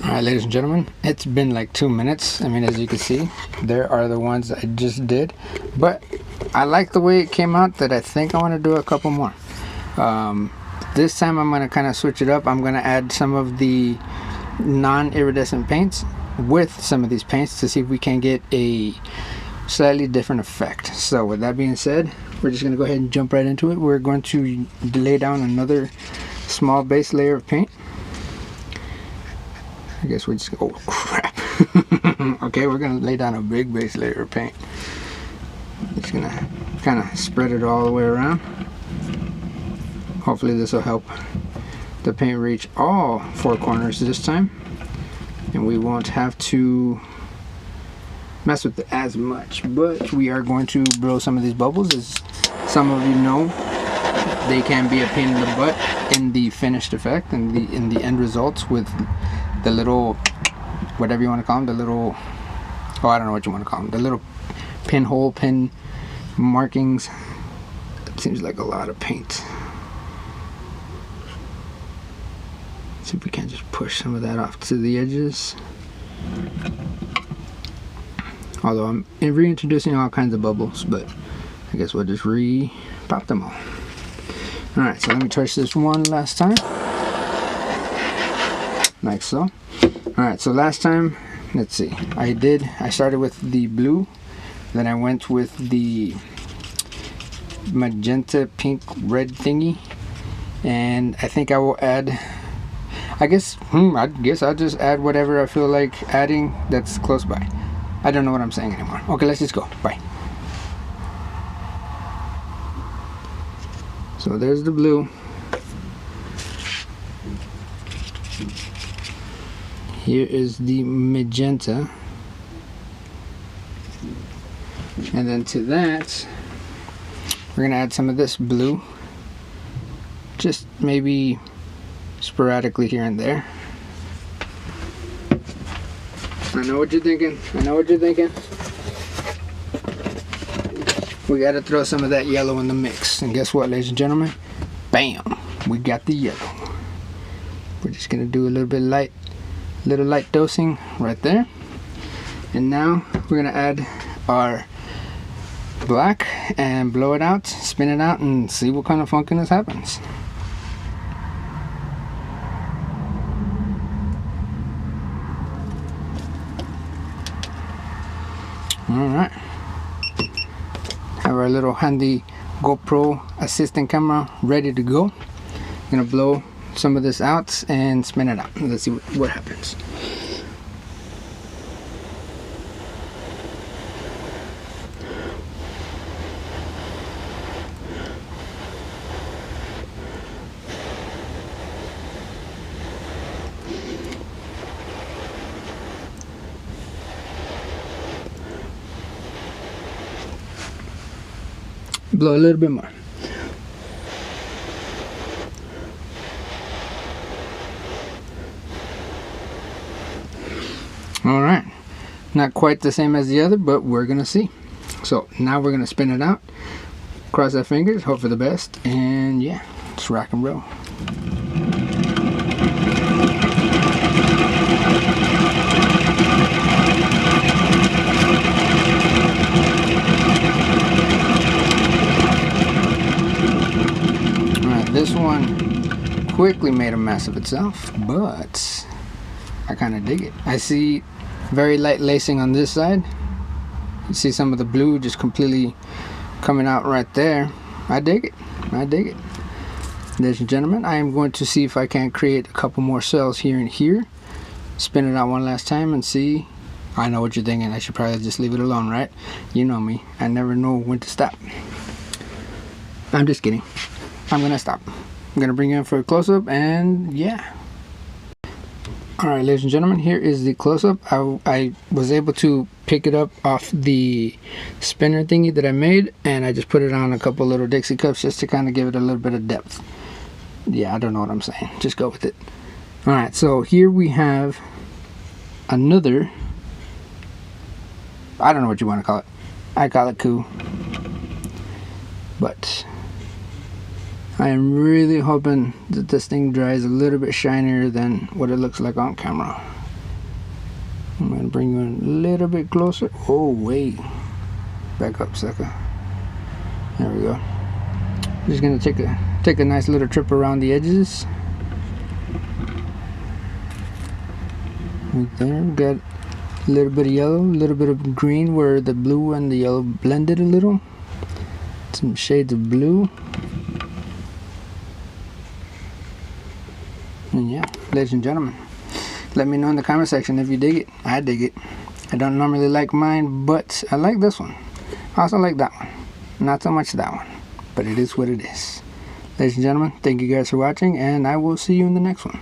Alright, ladies and gentlemen, it's been like 2 minutes. I mean, as you can see, there are the ones I just did, but I like the way it came out that I think I want to do a couple more. This time I'm going to kind of switch it up. I'm going to add some of the non-iridescent paints with some of these paints to see if we can get a slightly different effect. So with that being said, we're just going to go ahead and jump right into it. We're going to lay down another small base layer of paint. I guess we're just, oh crap. Okay, we're gonna lay down a big base layer of paint. Just gonna kind of spread it all the way around. Hopefully this will help the paint reach all 4 corners this time, and we won't have to mess with it as much. But we are going to blow some of these bubbles. As some of you know, they can be a pain in the butt in the finished effect and in the end results with the little, whatever you want to call them, the little, oh, I don't know what you want to call them, the little pinhole, pin markings. It seems like a lot of paint. Let's see if we can just push some of that off to the edges. Although I'm reintroducing all kinds of bubbles, but I guess we'll just pop them all. Alright, so let me touch this one last time. Like so. Alright, so last time, let's see, I started with the blue, then I went with the magenta pink red thingy, and I think I will add, I guess I'll just add whatever I feel like adding that's close by. I don't know what I'm saying anymore. Okay, let's just go. Bye. So there's the blue. Here is the magenta, and then to that we're gonna add some of this blue, just maybe sporadically here and there. I know what you're thinking. I know what you're thinking. We gotta throw some of that yellow in the mix, and guess what, ladies and gentlemen? Bam! We got the yellow. We're just gonna do a little bit light dosing right there, and now we're gonna add our black and blow it out, spin it out, and see what kind of funkiness happens. Alright, have our little handy GoPro assistant camera ready to go. I'm gonna blow some of this out and spin it out. Let's see what happens. Blow a little bit more. Alright, not quite the same as the other, but we're gonna see. So now we're gonna spin it out, cross our fingers, hope for the best, and yeah, let's rock and roll. Alright, this one quickly made a mess of itself, but I kind of dig it. I see very light lacing on this side. You see some of the blue just completely coming out right there. I dig it. I dig it. Ladies and gentlemen, I am going to see if I can create a couple more cells here and here. Spin it out one last time and see. I know what you're thinking. I should probably just leave it alone, right? You know me. I never know when to stop. I'm just kidding. I'm gonna stop. I'm gonna bring you in for a close-up, and yeah. Alright, ladies and gentlemen, here is the close-up. I was able to pick it up off the spinner thingy that I made, and I just put it on a couple little Dixie cups just to kind of give it a little bit of depth. Yeah, I don't know what I'm saying. Just go with it. Alright, so here we have another, I don't know what you want to call it. I call it cool. But I am really hoping that this thing dries a little bit shinier than what it looks like on camera. I'm gonna bring you in a little bit closer. Oh wait, back up, sucker. There we go. Just gonna take a nice little trip around the edges. Right there, got a little bit of yellow, a little bit of green where the blue and the yellow blended a little. Some shades of blue. And yeah, ladies and gentlemen, let me know in the comment section if you dig it. I dig it. I don't normally like mine, but I like this one. I also like that one. Not so much that one, but it is what it is. Ladies and gentlemen, thank you guys for watching, and I will see you in the next one.